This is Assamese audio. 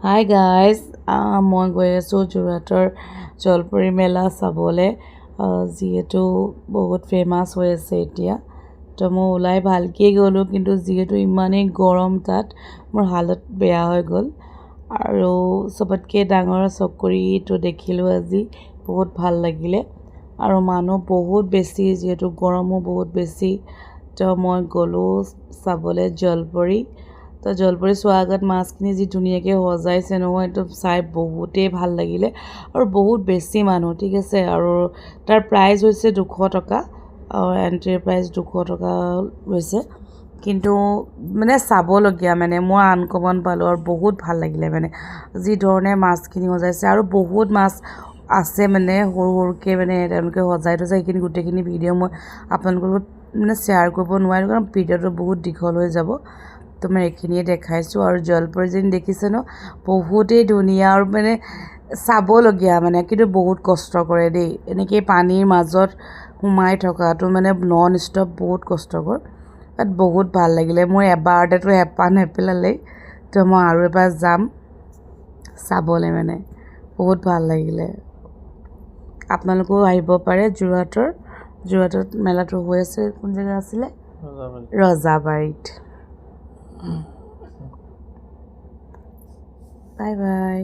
হাই গাইজ মই গৈ আছোঁ যোৰহাটৰ জলপৰী মেলা চাবলৈ যিহেতু বহুত ফেমাছ হৈ আছে এতিয়া তো মই ওলাই ভালকৈ গ'লোঁ কিন্তু যিহেতু ইমানেই গৰম তাত মোৰ হালত বেয়া হৈ গ'ল আৰু চবতকৈ ডাঙৰ চকৰিটো দেখিলোঁ আজি বহুত ভাল লাগিলে আৰু মানুহ বহুত বেছি যিহেতু গৰমো বহুত বেছি তো মই গ'লোঁ চাবলৈ জলপৰী তো জলপৰী চোৱাৰ আগত মাছখিনি যি ধুনীয়াকৈ সজাইছে নহয় এইটো চাই বহুতেই ভাল লাগিলে আৰু বহুত বেছি মানুহ ঠিক আছে আৰু তাৰ প্ৰাইচ হৈছে 200 টকা এণ্ট্ৰি প্ৰাইচ 200 টকা লৈছে কিন্তু মানে চাবলগীয়া মানে মই আনকমন পালোঁ আৰু বহুত ভাল লাগিলে মানে যি ধৰণে মাছখিনি সজাইছে আৰু বহুত মাছ আছে মানে সৰু সৰুকৈ মানে তেওঁলোকে সজাই থৈছে সেইখিনি গোটেইখিনি ভিডিঅ' মই আপোনালোকৰ লগত মানে শ্বেয়াৰ কৰিব নোৱাৰিম কাৰণ ভিডিঅ'টো বহুত দীঘল হৈ যাব তো মই এইখিনিয়ে দেখাইছোঁ আৰু জলপৰী যেন দেখিছে ন বহুতেই ধুনীয়া আৰু মানে চাবলগীয়া মানে কিন্তু বহুত কষ্ট কৰে দেই এনেকৈ পানীৰ মাজত সোমাই থকাটো মানে নন ষ্টপ বহুত কষ্টকৰ তাত বহুত ভাল লাগিলে মোৰ এবাৰতেতো হেঁপাহ নেপেলালেই তো মই আৰু এবাৰ যাম চাবলৈ মানে বহুত ভাল লাগিলে আপোনালোকেও আহিব পাৰে যোৰহাটত মেলাটো হৈ আছে কোন জেগা আছিলে ৰজাবাৰীত বাই বাই